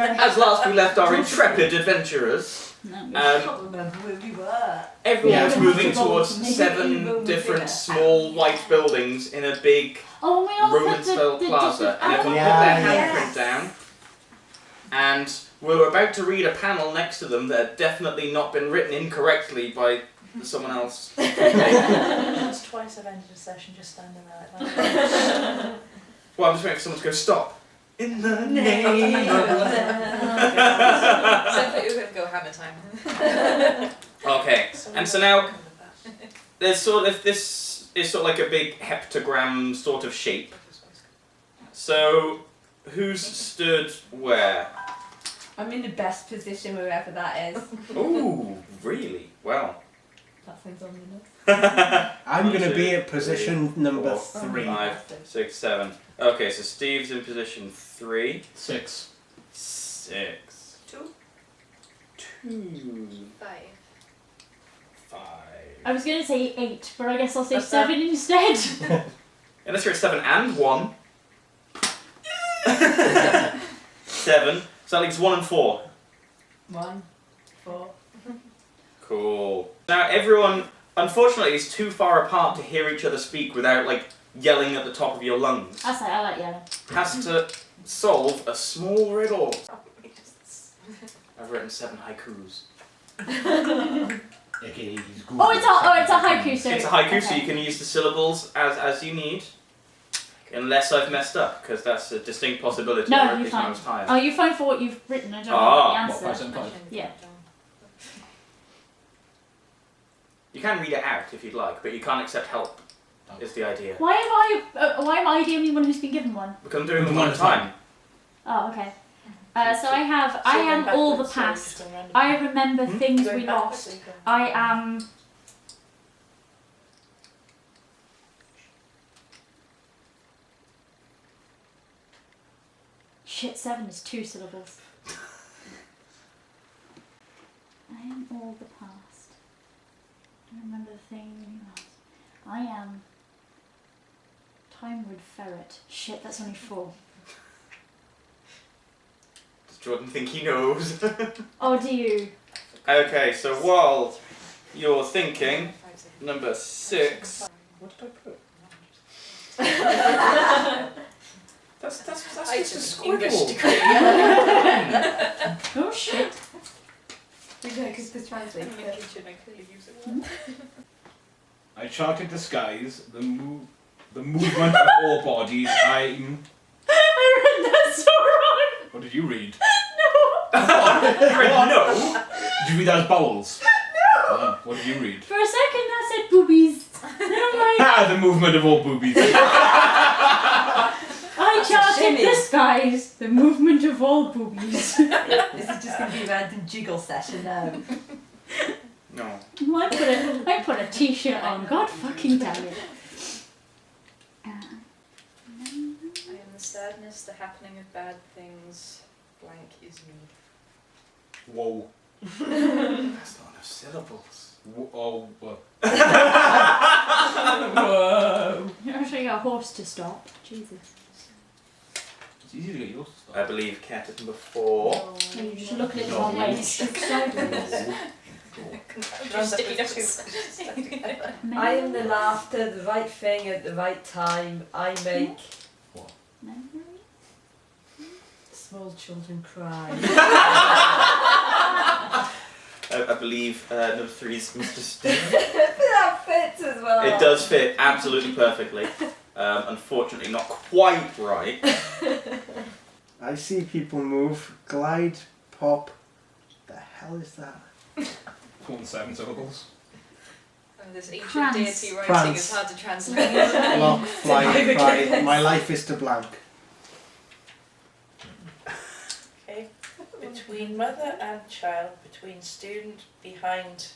as last we left our intrepid adventurers, I can't remember where we were. everyone was moving towards 7 different small white buildings in a big Roman-style plaza, and everyone put their handprint down, and we were about to read a panel next to them that had definitely not been written incorrectly by someone else. That's twice I've ended a session just standing there like that. Well, I'm just waiting for someone to go, stop. In the name of So you were going to go hammer time. Okay, and so now there's sort of, this is sort of like a big heptagram sort of shape. So, who's stood where? I'm in the best position wherever that is. Ooh, really? Well. That sounds ominous. I'm going to be at position number 3. 5, 6, 7. Okay, so Steve's in position 3. 6. 6. 2. 2. 5. 5. I was going to say 8, but I guess I'll say 7 instead. Unless you're at 7 and 1. 7. So that leaves 1 and 4. 1, 4. Cool. Now everyone, unfortunately, is too far apart to hear each other speak without, like, yelling at the top of your lungs. I say I like yellow. Has to solve a small riddle. I've written 7 haikus. Oh, it's a haiku, so... It's a haiku, so you can use the syllables as you need. Unless I've messed up, because that's a distinct possibility. No, you're I fine. was tired. Oh, you're fine for what you've written, I don't know the answer. Yeah. You can read it out if you'd like, but you can't accept help, is the idea. Why am I the only one who's been given one? Because I'm doing them one at a time. Oh, okay. So I am all the past. I remember things we lost. I am... Shit, 7 is 2 syllables. I am all the past. I remember the thing we lost. I am... Timeward Ferret. Shit, that's only 4. Does Jordan think he knows? Oh, do you? Okay, so while you're thinking, number 6. What did I put? That's just a squiggle. Oh shit. Because the translation. I charted the skies, the movement of all bodies. I read that so wrong. What did you read? No. Did you read that as bowels? No. What did you read? For a second I said boobies. And I'm like, The movement of all boobies. I charted the skies, the movement of all boobies. This is just going to be a random jiggle session now. No. I put a t-shirt on, god fucking damn it. I am the sadness, the happening of bad things. Blank is me. Whoa. That's not enough syllables. Whoa. Whoa. You're actually a horse to stop. Jesus. It's easy to get yours to stop. I believe cat is number 4. No, you just look at it the wrong way. It's so I am the laughter, the right thing at the right time. I make small children cry. I believe number 3 is Mr. Steve. That fits as well. It does fit absolutely perfectly. Unfortunately, not quite right. I see people move, glide, pop. The hell is that? It's more than 7 syllables. And this ancient Prance. deity writing Prance. is hard to translate. Lock, fly, cry. My life is to blank. Okay. Between mother and child, between student, behind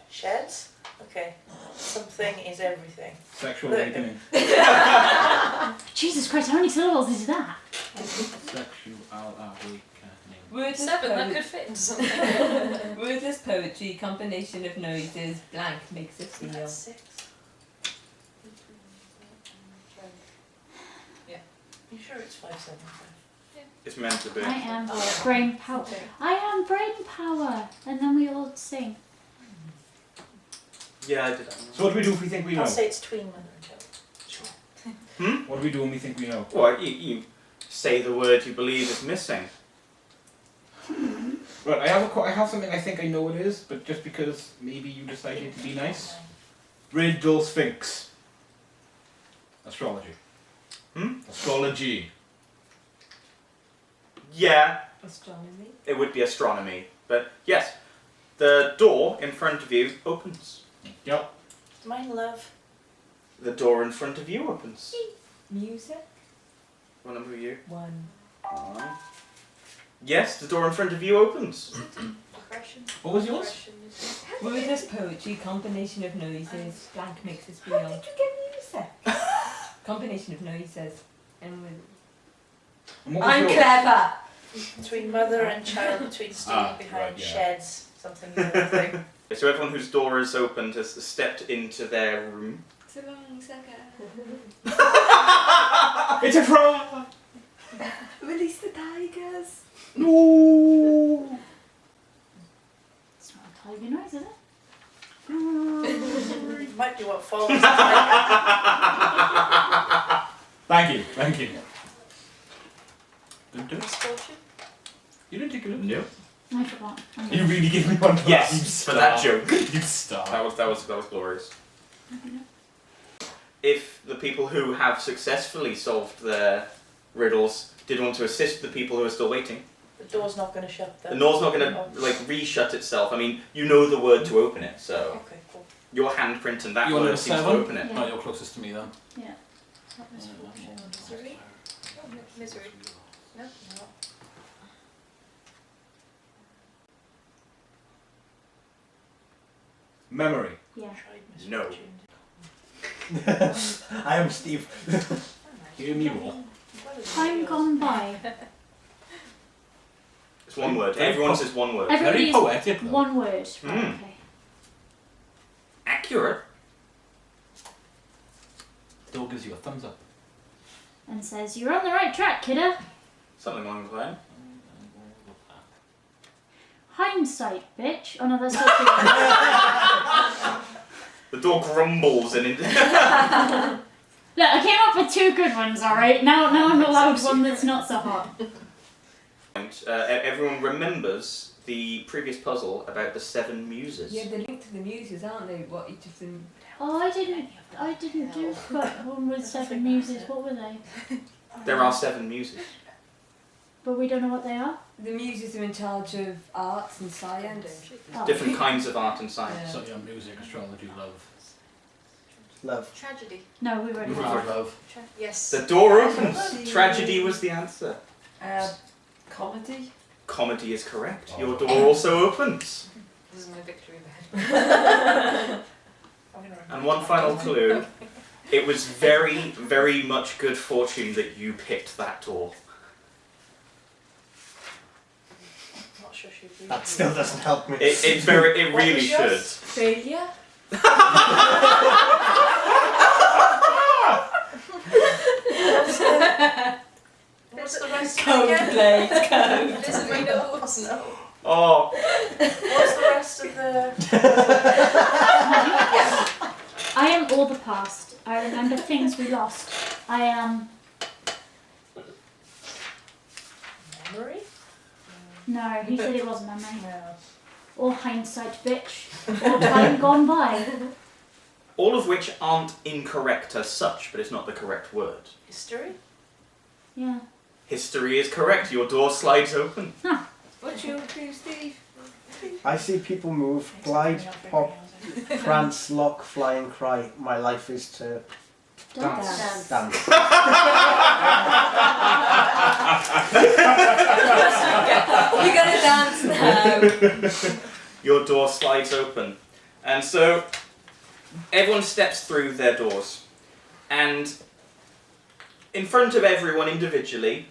sheds. Okay. Something is everything. Sexual awakening. Jesus Christ, how many syllables is that? Sexual awakening. Wordless 7, that poetry. could fit into something. Wordless poetry, combination of noises, blank makes it feel. That's 6. Yeah. You sure it's 5, 7, 5? It's meant to be. I am brain power. I am brain power. And then we all sing. Yeah, I did that. So what do we do if we think we know? I'll say it's tween mother and child. Hmm? What do we do when we think we know? Well, you say the word you believe is missing. Right, I have something I think I know it is, but just because maybe you decided to be nice. Riddle Sphinx. Astrology. Astrology. Yeah, Astronomy. it would be astronomy. But yes, the door in front of you opens. Yep. Mine love. The door in front of you opens. Music. What number are you? 1. 1. Yes, the door in front of you opens. Aggression. What was yours? Aggression is- Wordless poetry, combination of noises. Blank makes us feel. How did you get music? Combination of noises. And with... And what was I'm yours? clever! Between mother and child, between stealing behind right, yeah. sheds, something you know, thing. So everyone whose door is opened has stepped into their room. So long, sucker. It's a trap! Release the tigers. No! It's not a tiger noise, is it? Might be what follows. Thank you. Didn't do it. Misfortune. You didn't take a look. No. I forgot. You really gave me one for that. You Yes, for that star. joke. You star. That was glorious. If the people who have successfully solved their riddles did want to assist the people who are still waiting, The door's not going to shut though. the door's not going to re-shut itself. I mean, you know the word to open it, so Okay, cool. your handprint and that You want word a seems to 7? open it. Yeah. No, you're closest to me then. Yeah. Misfortune. Misery? Oh, misery. No? No. Memory. Yeah. Tried No. misfortune. I am Steve. Hear me roar. What is Time yours? gone by. It's one word. Everyone says one word. Very Everybody's poetic though. one word. Right, Mm. okay. Accurate. Dog gives you a thumbs up. And says, you're on the right track, kiddo. Something along those lines. Hindsight, bitch. Oh no, that's not The door grumbles and it. Look, I came up with 2 good ones, alright? Now I'm allowed one that's not so hot. Everyone remembers the previous puzzle about the 7 muses. Yeah, they're linked to the muses, aren't they? What each of them... Oh, I didn't do but one with 7 muses. What were they? There are 7 muses. But we don't know what they are. The muses are in charge of arts and science. Oh. Different kinds of art and science. So yeah, music, astrology, love. Love. Tragedy. No, we already We've know. already- Love. Yes. The door opens. Tragedy was the answer. Comedy. Comedy is correct. Your door also opens. This is my victory bed. I'm gonna And one final clue. It was very, very much good fortune that you picked that door. I'm not sure she agrees. That still doesn't help me. It What really was should. yours? Failure. What's the rest of it Code again? blade. Code. Misery, no. No. Oh, What's the rest of the... I am all the past. I remember things we lost. I am... Memory? No, he said it wasn't memory. No. Or hindsight, bitch. Or time gone by. all of which aren't incorrect as such, but it's not the correct word. History? Yeah. History is correct. Your door slides open. What's your clue, Steve? I see people move, glide, pop, prance, lock, fly and cry. My life is to Don't Dance. dance. dance. We're gonna dance now. Your door slides open. And so everyone steps through their doors. And in front of everyone individually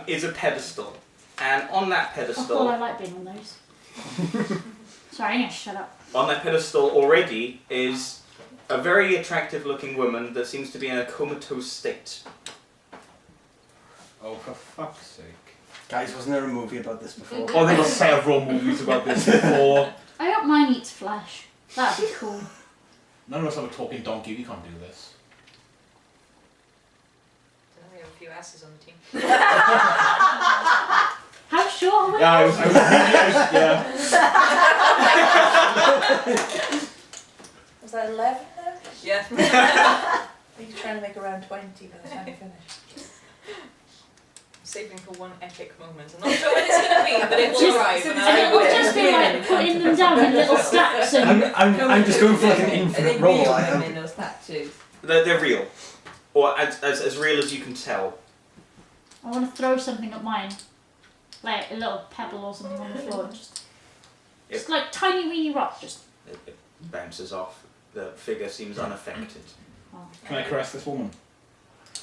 is a pedestal. And on that Oh, pedestal, I like being on those. Sorry, I'm gonna shut up. on that pedestal already is a very attractive looking woman that seems to be in a comatose state. Oh, for fuck's sake. Guys, wasn't there a movie about this before? Oh, there were several movies about this before. I hope mine eats flesh. That'd be cool. None of us have a talking donkey, we can't do this. We have a few asses on the team. How short are we? Yeah, I was yeah. Was that 11 now? Yeah. Are you trying to make around 20 by the time you finish? Saving for one epic moment. I'm not sure when it's going to be, but it will Just- arrive. And it will just be like putting them down in little stacks and I'm just going for like an infinite roll. I them am. in those statues. They're real. Or as real as you can tell. I want to throw something at mine. Like a little pebble or something on the floor. Just like tiny weeny rock. Just. It bounces off. The figure seems unaffected. Oh. Can I caress this woman?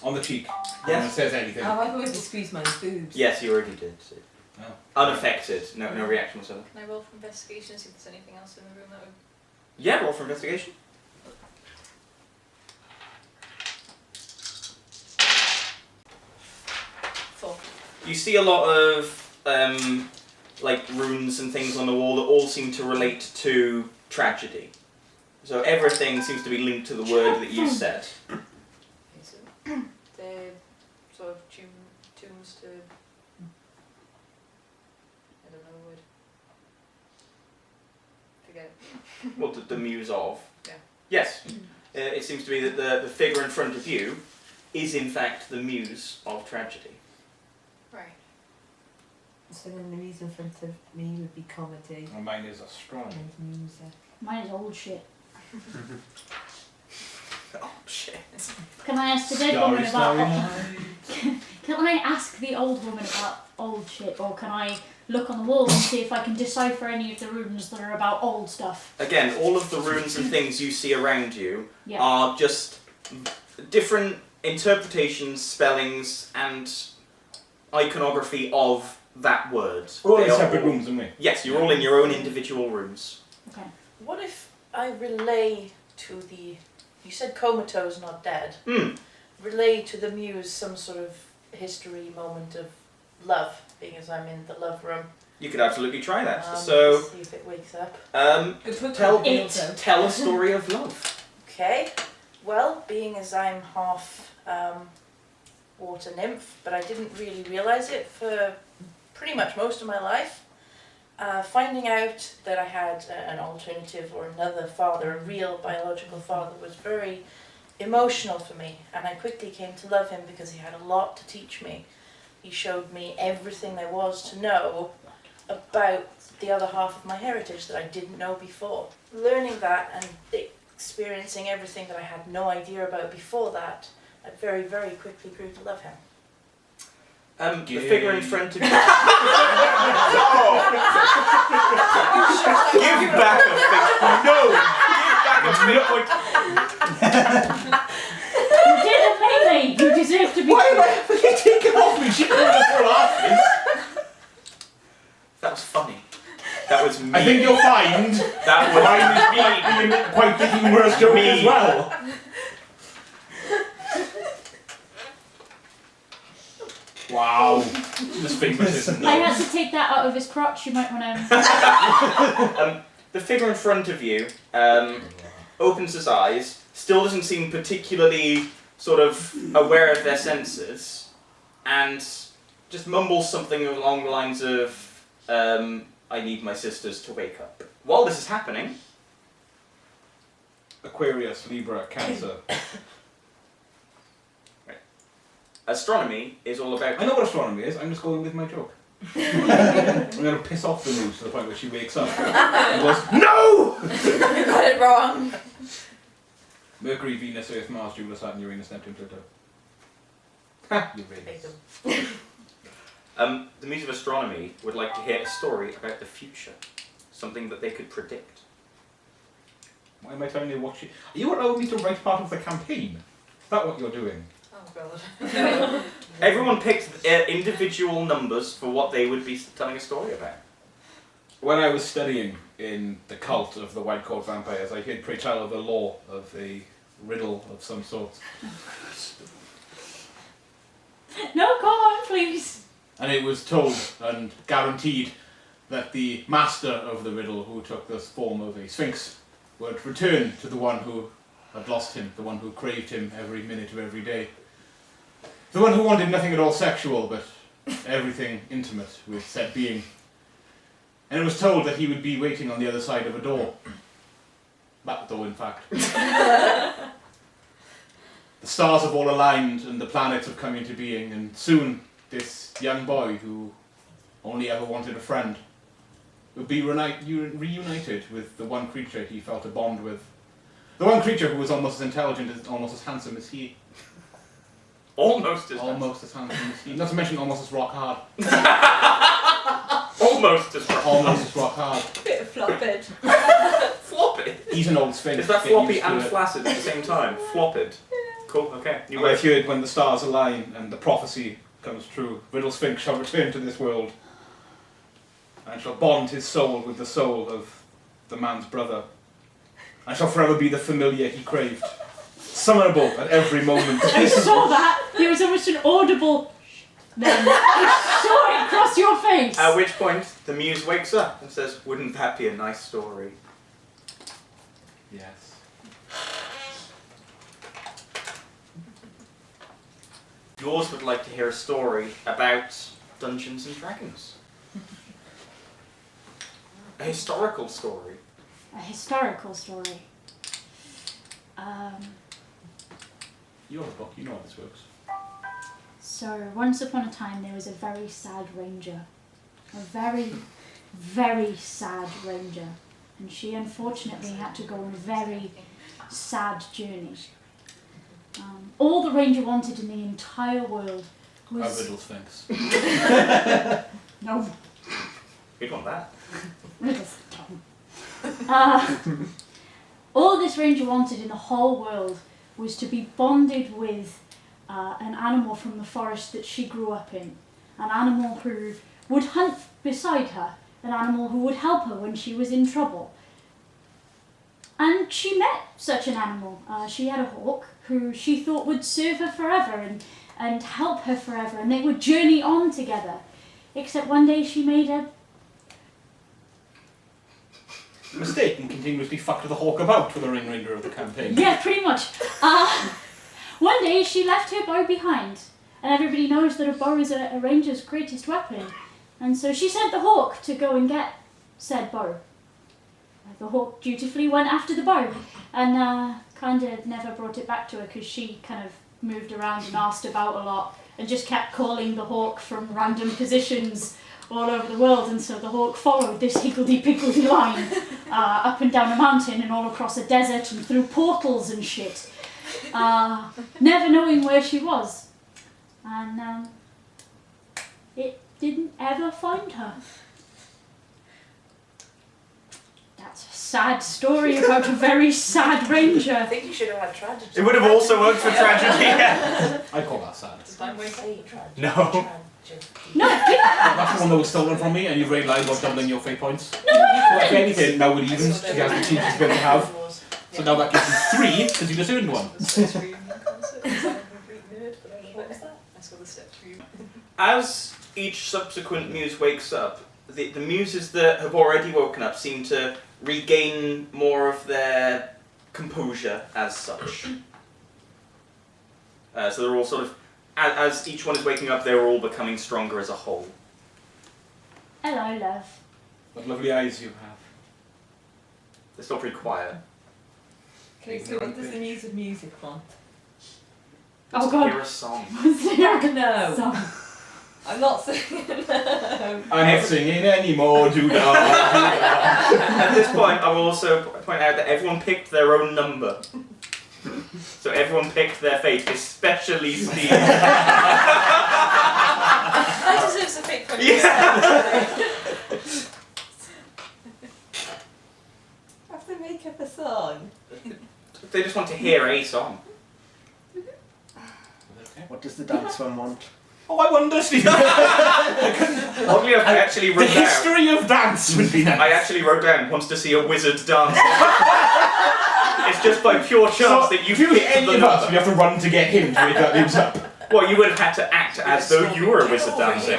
On the cheek. Yes. No one says anything. Oh, I've always squeezed my boobs. Yes, you already did. Oh. Unaffected. No reaction whatsoever. Can I roll for investigation, see if there's anything else in the room that would... Yeah, roll for investigation. Four. You see a lot of like runes and things on the wall that all seem to relate to tragedy. So everything seems to be linked to the word that you said. Okay, so they're sort of tunes to... I don't know the word. Forget it. Well, the muse of. Yeah. Yes. It seems to be that the figure in front of you is in fact the muse of tragedy. Right. So then the muse in front of me would be comedy And mine is astronomy. and music. Mine is old shit. Oh shit. Can I ask the dead woman Starry, about? starry night. Can I ask the old woman about old shit, or can I look on the wall and see if I can decipher any of the runes that are about old stuff? Again, all of the runes and things you see around you Yeah. are just different interpretations, spellings, and iconography of that word. We're all They in are separate all- rooms, aren't we? Yes, you're all in your own individual rooms. Okay. What if I relay to the... You said comatose, not dead. Hmm. Relay to the muse some sort of history moment of love, being as I'm in the love room. You could absolutely try that. Let's So, see if it wakes up. tell It. tell a story of love. Okay. Well, being as I'm half water nymph, but I didn't really realise it for pretty much most of my life. Finding out that I had an alternative or another father, a real biological father, was very emotional for me, and I quickly came to love him because he had a lot to teach me. He showed me everything there was to know about the other half of my heritage that I didn't know before. Learning that and experiencing everything that I had no idea about before that, I very, very quickly grew to love him. The figure in front of you. Give back a fig. No! Give back a fig. You did it, Lily. You deserve to be. Why did I have to get taken off me? She called us all asses. That was funny. That was me. I think you'll find that mine was is being quite the humorous joke Me. as well. Wow. This famous isn't I had to take that out of his crotch. You might want to. the figure in front of you opens his eyes, still doesn't seem particularly sort of aware of their senses, and just mumbles something along the lines of, I need my sisters to wake up. While this is happening, Aquarius, Libra, Cancer. astronomy is all about... I know what astronomy is, I'm just going with my joke. I'm going to piss off the news to the point where she wakes up and goes, NO! You got it wrong. Mercury, Venus, Earth, Mars, Jupiter, Saturn, Uranus, Neptune, Pluto. Ha! You Take really. them. The Muse of Astronomy would like to hear a story about the future. Something that they could predict. Why am I telling you what she... Are you allowing me to write part of the campaign? Is that what you're doing? Oh god. Everyone picked individual numbers for what they would be telling a story about. When I was studying in the cult of the white coat vampires, I heard pray tell of the law of a riddle of some sort. No, go on, please. Sphinx! And it was told and guaranteed that the master of the riddle, who took the form of a sphinx, would return to the one who had lost him, the one who craved him every minute of every day. The one who wanted nothing at all sexual, but everything intimate with said being. And it was told that he would be waiting on the other side of a door. That door, in fact. The stars have all aligned and the planets have come into being, and soon this young boy who only ever wanted a friend would be reunited with the one creature he felt a bond with. The one creature who was almost as intelligent, almost as handsome as he. Almost as handsome as he. Not to mention almost as rock hard. Almost as rock hard. Almost as rock hard. Bit of flopped. Floppy? He's an old sphinx. Is that floppy and flaccid at the same time? Flopped. Cool, okay. You have heard when the stars align and the prophecy comes true, Riddle Sphinx shall return to this world and shall bond his soul with the soul of the man's brother, and shall forever be the familiar he craved, summonable at every moment. I saw that. There was almost an audible. Then I saw it across your face. At which point the muse wakes up and says, "Wouldn't that be a nice story?" Yes. Yours would like to hear a story about Dungeons and Dragons. A historical story. A historical story. You have a book, you know how this works. So, once upon a time there was a very sad ranger. A very, very sad ranger. And she unfortunately had to go on a very sad journey. All the ranger wanted in the entire world was... A Riddle Sphinx. No. You'd want that. Riddles, all this ranger wanted in the whole world was to be bonded with an animal from the forest that she grew up in. An animal who would hunt beside her. An animal who would help her when she was in trouble. And she met such an animal. She had a hawk who she thought would serve her forever and help her forever, and they would journey on together. Except one day she made a mistake and continuously fucked the hawk about for the remainder of the campaign. Yeah, pretty much. One day she left her bow behind, and everybody knows that a bow is a ranger's greatest weapon. And so she sent the hawk to go and get said bow. The hawk dutifully went after the bow and kind of never brought it back to her because she kind of moved around and asked about a lot and just kept calling the hawk from random positions all over the world. And so the hawk followed this higgledy-piggledy line up and down a mountain and all across a desert and through portals and shit, never knowing where she was. And it didn't ever find her. That's a sad story about a very sad ranger. I think you should have had tragedy. It would have also worked for tragedy. Yeah. I call that sad. Does mine say tragedy? No. No, That's the one that was stolen from me, and you've realised about doubling your fate points. No, if anything, now it evens. She has the team she's going to have. So now that gives you 3, because you just earned 1. As each subsequent muse wakes up, the muses that have already woken up seem to regain more of their composure as such. So they're all sort of, as each one is waking up, they're all becoming stronger as a whole. hello, love. What lovely eyes you have. They're still pretty quiet. Okay, so what does the muse of music want? Oh Let's God. hear a song. No. Song. I'm not singing. No. I'm not singing anymore, doo-dah. At this point, I will also point out that everyone picked their own number. So everyone picked their fate, especially Steve. That deserves a fate point. Yeah. I have to make up a song. They just want to hear a song. What does the dance one want? Oh, I wonder, Steve. Oddly enough, I actually The wrote down. history of dance would be nice. I actually wrote down wants to see a wizard dance. It's just by pure chance that you If you picked any the of us, number. we have to run to get him to make that news up. Well, you would have had to act as though you were a wizard dancing.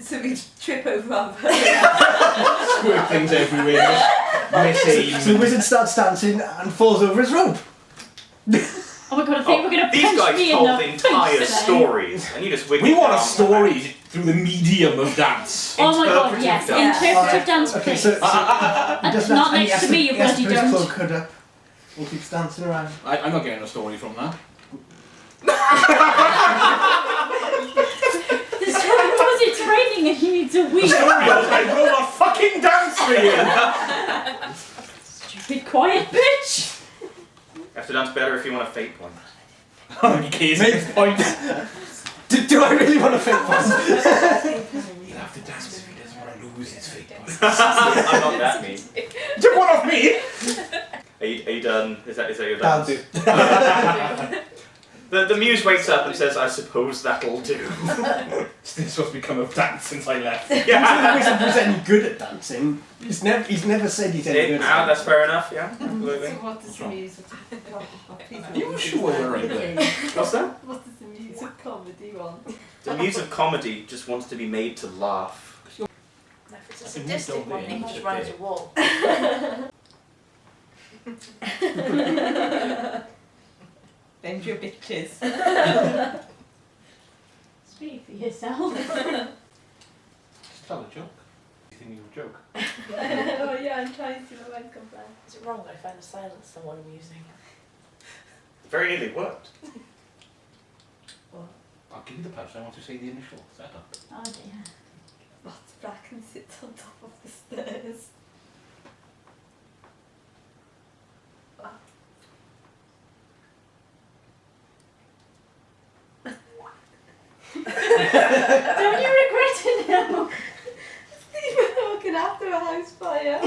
So we trip over our Squirt things everywhere. Missing. So the wizard starts dancing and falls over his rope. Oh my god, I think we're going to These punch guys me told in the entire face then. stories, and you just wiggle We want a down. story through the medium of dance. Oh my god, Interpretive yes. dance. Interpretive dance, Okay, please. so And doesn't not have- and he next has to me, you he has bloody put his don't. cloak hood up. He keeps dancing around. I'm not getting a story from that. Because it's raining and he needs a wee. I will not fucking dance for you! Be quiet, bitch! You have to dance better if you want a fate point. In case it's point. Do I really want to fake one? He'll have to dance if he doesn't want to lose his fate point. I'm not that mean. Took one off me! Are you done? Is that your That'll dance? do. The muse wakes up and says, I suppose that'll do. This was become a dance since I left. If the wizard was any good at dancing, he's never said he's any good at That's dancing. fair enough, yeah. Absolutely. what does the music Are you sure you're right there? What's that? What does the music comedy want? The muse of comedy just wants to be made to laugh. Now, if it's a sadistic one, he just runs a wall. Bend your bitches. Speak for yourself. Just tell a joke. You think you a joke? Oh yeah, I'm trying to see my mind come back. Is it wrong that I find the silence somewhat amusing? Very nearly worked. I'll give you the punch. I want to say the initial setup. Oh dear. Lots Bracken sits on top of the stairs. Don't you regret it now? Stephen Hawking after a house fire.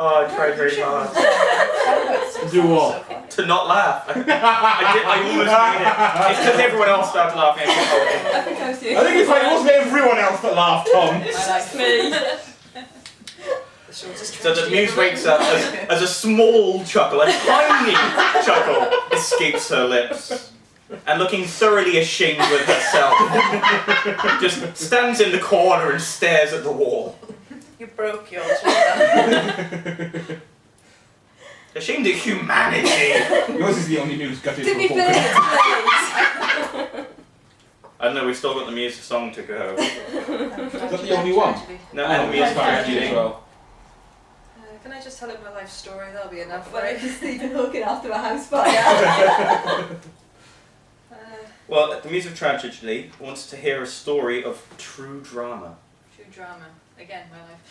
Oh, I tried very hard Do what? to not laugh. I almost made it. It's because everyone else started laughing. I think I was you. I think it's like it wasn't everyone else that laughed, Tom. I like me. the shortest So the tragedy muse ever wakes written. up as a small chuckle, a tiny chuckle escapes her lips. And looking thoroughly ashamed with herself, just stands in the corner and stares at the wall. You broke yours, well done. Ashamed of humanity! Yours is the only news gutted To be for fair, I don't know, we've still got the music song to go. Is that the only one? No, and the music tragedy as tragedy. well. Can I just tell him my life story? That'll be enough, Well, right? Stephen Hawking after a house fire. Well, the music tragedy wants to hear a story of true drama. True drama. Again, my life.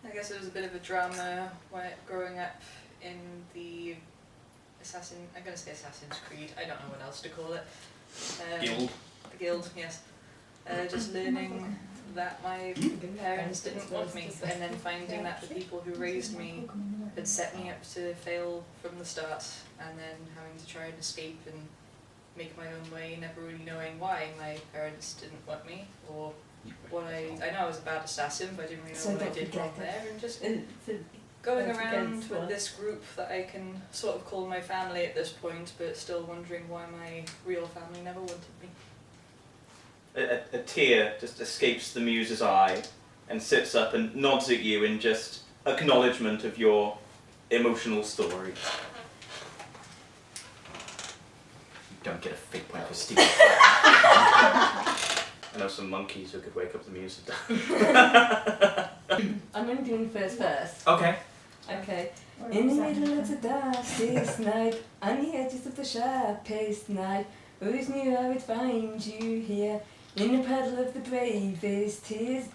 I guess it was a bit of a drama growing up in the I'm going to say Assassin's Creed, I don't know what else to call it. Guild. The Guild, yes. Just learning that my parents didn't want me, and then finding that the people who raised me had set me up to fail from the start, and then having to try and escape and make my own way, never really knowing why my parents didn't want me, or what I know I was a bad assassin, but I didn't really know what I did wrong there, and just going around with this group that I can sort of call my family at this point, but still wondering why my real family never wanted me. A tear just escapes the muse's eye and sits up and nods at you in just acknowledgement of your emotional story. You don't get a fake point for Steve. I know some monkeys who could wake up the muse. I'm only doing the first verse. Okay. Okay. In the middle of the darkest night, on the edges of the sharpest night, always knew I would find you here, in the puddle of the bravest tears.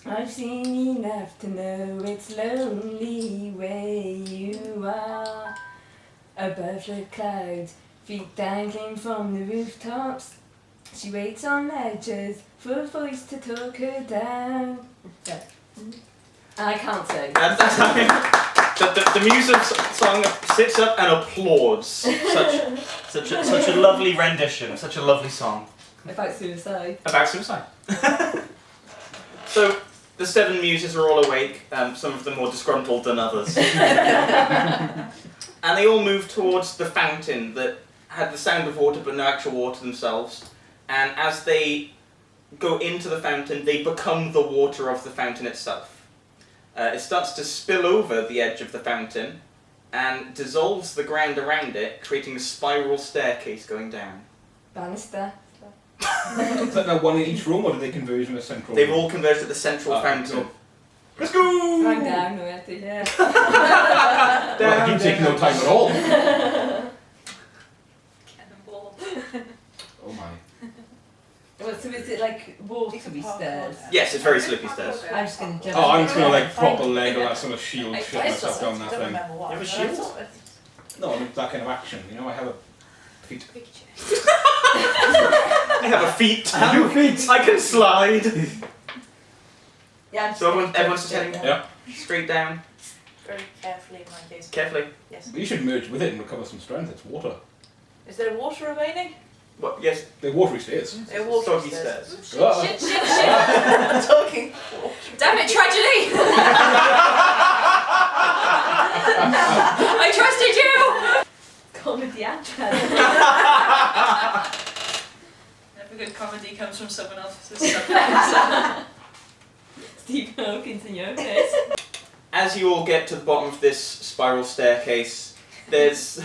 I've seen enough to know it's lonely where you are. Above the clouds, feet dangling from the rooftops, she waits on ledges for a voice to talk her down. Yeah. I can't sing. That's The muse of song sits up and applauds. Such a lovely rendition, such a lovely song. About suicide. About suicide. So, the 7 muses are all awake, some of them more disgruntled than others. And they all move towards the fountain that had the sound of water but no actual water themselves. And as they go into the fountain, they become the water of the fountain itself. It starts to spill over the edge of the fountain and dissolves the ground around it, creating a spiral staircase going down. Banister. Is that now one in each room, or did they converge in a central They've room? all converged at the central fountain. Cool. Let's go! Hang down already, yeah. Well, you take no time at all. Cannonball. Oh my. Well, so is it like watery stairs? Yes, it's very slippy stairs. I'm just going to jump. Oh, I'm just gonna like proper leg or that sort of shield shit I myself saw down it, that don't thing. remember what. You have a but I shield? saw it. No, that kind of action. You know, I have a feet. I have a feet. I have feet. I can slide. Yeah, I'm just So everyone's just heading Yeah. straight down, Very carefully in my case. carefully. Yes. You should merge with it and recover some strength. It's water. Is there water remaining? What? Yes, They're watery stairs. There water soggy stairs. stairs. Oh. Shit, shit, shit. I'm talking water. Damn it, tragedy! I trusted you! comedy actress. Every good comedy comes from someone else's suffering. Stephen Hawkins in your face. As you all get to the bottom of this spiral staircase, there's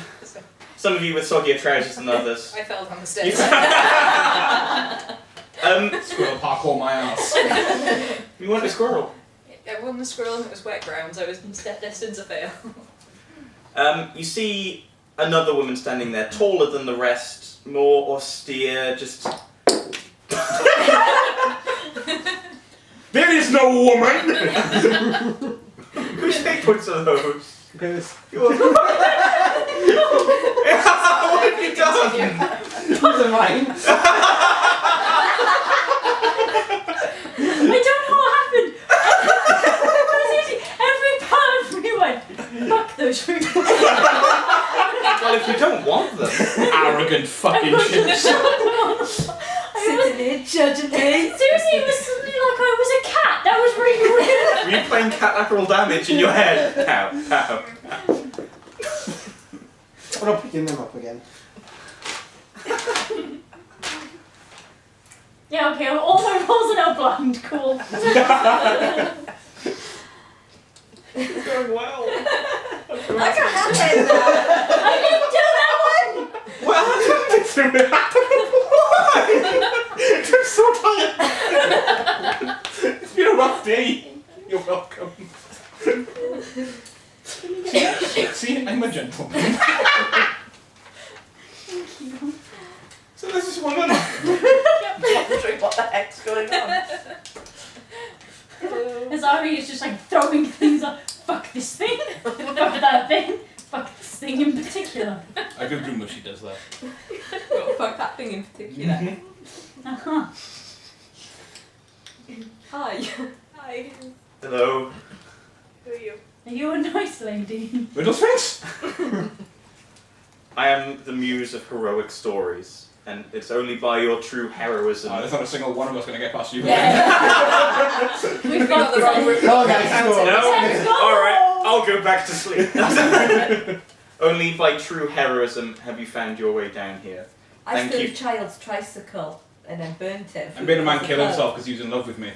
some of you with soggier trousers than others. I fell down the stairs. Squirrel parkour my ass. You want a squirrel? I won the squirrel and it was wet ground, so I was destined to fail. You see another woman standing there, taller than the rest, more austere, just... There is no woman! Whose favourites are those? Because Yours. What have you done? these are mine. I don't know what happened. Every part of me went, fuck those fruits. Well, if you don't want them. Arrogant fucking ships. Sitting here judging me. Seriously, it was suddenly like I was a cat. That was really weird. Were you playing collateral damage in your head? Ow, ow. I'm not picking them up again. Yeah, okay, all my rolls are now blind. Cool. It's going well. Like a hamhead now. I didn't do that one! What happened? Why? I'm so tired. It's been a rough day. You're welcome. See, I'm a gentleman. So this is one of them. Wondering what the heck's going on. As Ari is just like throwing things up. Fuck this thing. Fuck that thing. Fuck this thing in particular. I can dream when she does that. Oh, fuck that thing in particular. Uh-huh. Hi. Hi. Hello. Who are you? Are you a nice lady? Riddle Sphinx! I am the muse of heroic stories, and it's only by your true heroism. There's not a single one of us going to get past you. Yeah. We've got the wrong route. Oh, guys, go. No? Let's go. Alright, I'll go back to sleep. Only by true heroism have you found your way down here. I Thank stole you. a child's tricycle and then burnt it. I made a man kill himself because he was in love with me.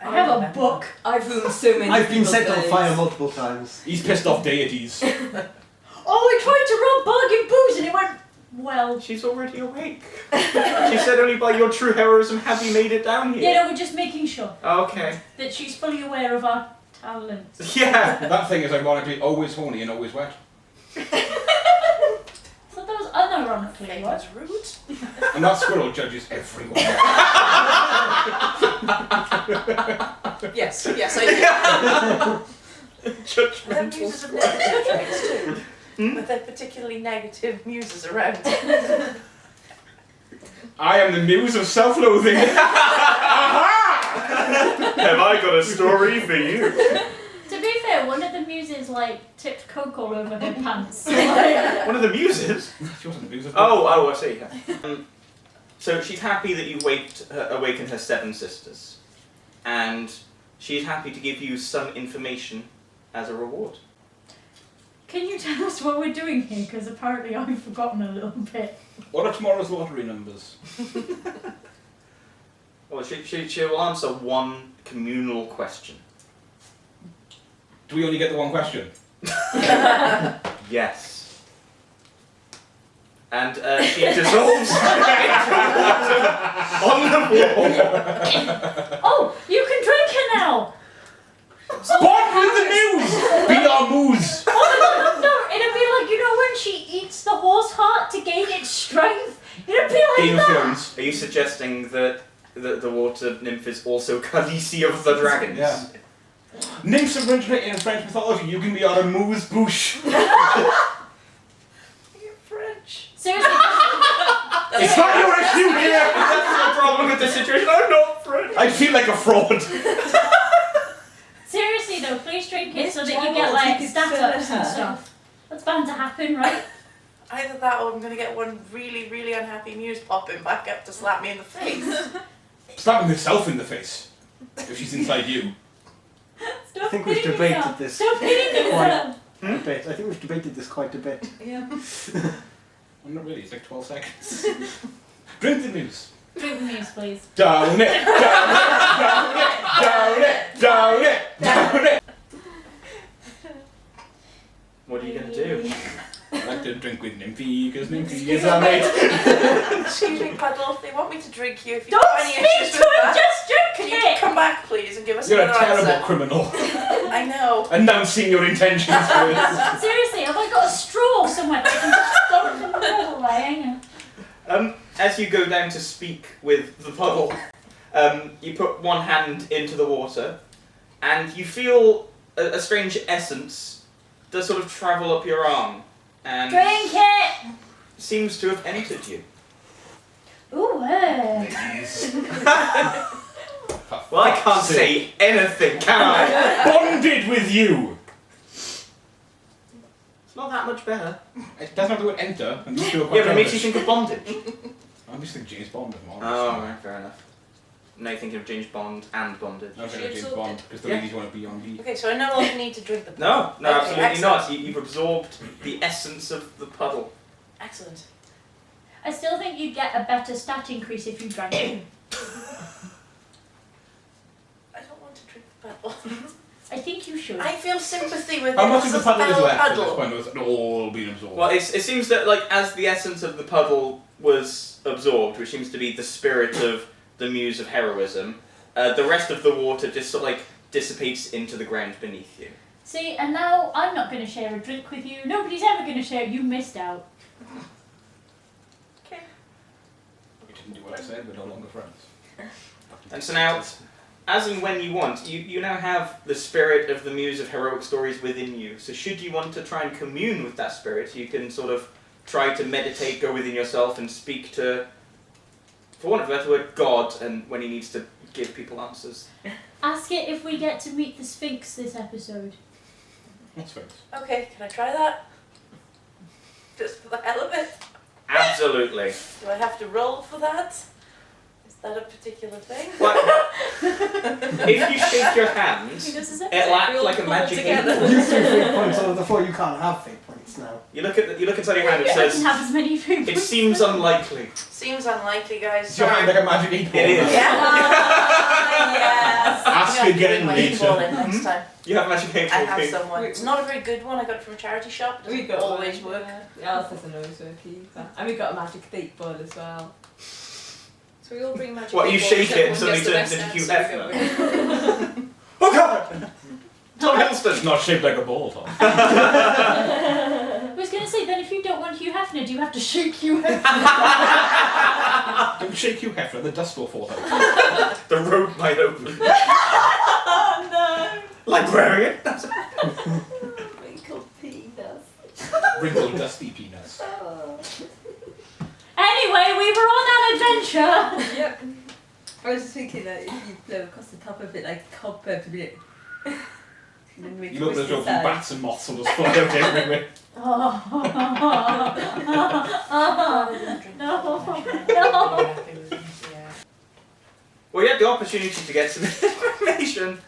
I have a book. I've ruined so many I've been people's set on days. fire multiple times. He's pissed off deities. Oh, I tried to rub Bug in booze and it went, well. She's already awake. She said only by your true heroism have you made it down here. Yeah, no, we're just making sure Okay. that she's fully aware of our talents. Yeah. That thing is ironically always horny and always wet. I thought that was unironically what? That's rude. And that squirrel judges everyone. Yes, yes, I do. They're Judgmental. muses of negative traits too. But they're particularly negative muses around. I am the muse of self-loathing. Have I got a story for you? To be fair, one of the muses muses like tipped coke all over her pants. One of the muses? She wasn't a muser. Oh, I see. So she's happy that you awakened her 7 sisters. And she's happy to give you some information as a reward. Can you tell us what we're doing here? Because apparently I've forgotten a little bit. What are tomorrow's lottery numbers? Well, she will answer one communal question. Do we only get the one question? Yes. And she dissolves on the floor. Oh, you can drink her now! Spot with the news! Be our moose! Oh no, it'll be like, you know when she eats the horse heart to gain its strength? It'll be like Game of that! Thrones. Are you suggesting that the water nymph is also Khaleesi of the dragons? Yeah. Nymphs originate in French mythology. You can be our moose bouche. You're French. Seriously, It's not your issue here! That's the problem with the situation. I'm not French. I feel like a fraud. seriously though, please drink it so that you General, get like you could stat fill ups her. and stuff. That's bound to happen, right? Either that or I'm going to get one really, really unhappy muse popping back up to slap me in the face. Slapping herself in the face. If she's inside you. Stop I think we've hitting debated yourself. this Stop hitting yourself! a bit. I think we've debated this quite a bit. Yeah. Well, not really, it's like 12 seconds. Drink the news. Drink the news, please. Down it, down it, down it, down it, down it. What are you going to do? I like to drink with Nymphy, because Nymphy is our mate. Excuse me, Puddle. They want me to drink you. If you've Don't got any speak issues to with it, that, just can drink you it! come back, please, and give us You're a another terrible answer? criminal. I know. Announcing your intentions for this. Seriously, have I got a straw somewhere that I can just dump in the middle there? Hang on. As you go down to speak with the puddle, you put one hand into the water, and you feel a strange essence does sort of travel up your arm, and Drink it! seems to have entered you. Ooh, Well, I can't say anything, can I? Bonded with you. It's not that much better. It doesn't have the word enter, and you still quite Yeah, but it makes you childish. think of bondage. I'm just thinking James Bond. If I'm honest. Oh, right, fair enough. Now you're thinking of James Bond and bondage. I'm thinking of James absorbed Bond, because the Yeah. ladies want to be on the... Okay, so I no longer need to drink the puddle. No, no, Okay, absolutely excellent. not. You've absorbed the essence of the puddle. Excellent. I still think you'd get a better stat increase if you drank it. I don't want to drink the puddle. I think you should. I feel sympathy with How it. much of the It's a puddle is spell left at this puddle. point? Has it all been absorbed? Well, it seems that like as the essence of the puddle was absorbed, which seems to be the spirit of the muse of heroism, the rest of the water just sort of like dissipates into the ground beneath you. See, and now I'm not going to share a drink with you. Nobody's ever going to share. You missed out. Okay. We didn't do what I said, we're no longer friends. And so now, as and when you want, you now have the spirit of the muse of heroic stories within you. So should you want to try and commune with that spirit, you can sort of try to meditate, go within yourself and speak to, for want of a better word, God, and when he needs to give people answers. Ask it if we get to meet the Sphinx this episode. That's right. Okay, can I try that? Just for the hell of it? Absolutely. Do I have to roll for that? Is that a particular thing? Well, if you shake your hands, Who does this it'll episode? act like a magic together. eight. You 3 fate points out of the 4. You can't have fate points now. You look inside your hand. It I can says, have as many food. "It seems unlikely." Seems unlikely, guys. Is your hand like a magic 8-ball? It is. Yes. Ask I'm gonna have to again bring my later. ball in next time. You have magic eight. I have someone. It's not a very good one. I got it from a charity shop. It doesn't always work. Yeah, ours doesn't always work either. And we got a magic bait ball as well. So we all bring magic. What, you balls, shake it and everyone suddenly gets the turns best into answer, Hugh we go with- Oh God! Tom It's Hiddleston. not shaped like a ball, Tom. I was going to say, then if you don't want Hugh Hefner, do you have to shake Hugh Hefner? Don't shake you, Hefner, the dust will fall out. The road might open. Oh no! Like wearing it. Wrinkled penis. Wrinkled, dusty penis. Anyway, we were on an adventure. Yep. I was just thinking that if you blow across the top of it like cobweb, to be like, You look at those bats and moths will just fly out everywhere. No. Well, you had the opportunity to get some information,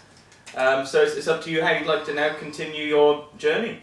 so it's up to you how you'd like to now continue your journey.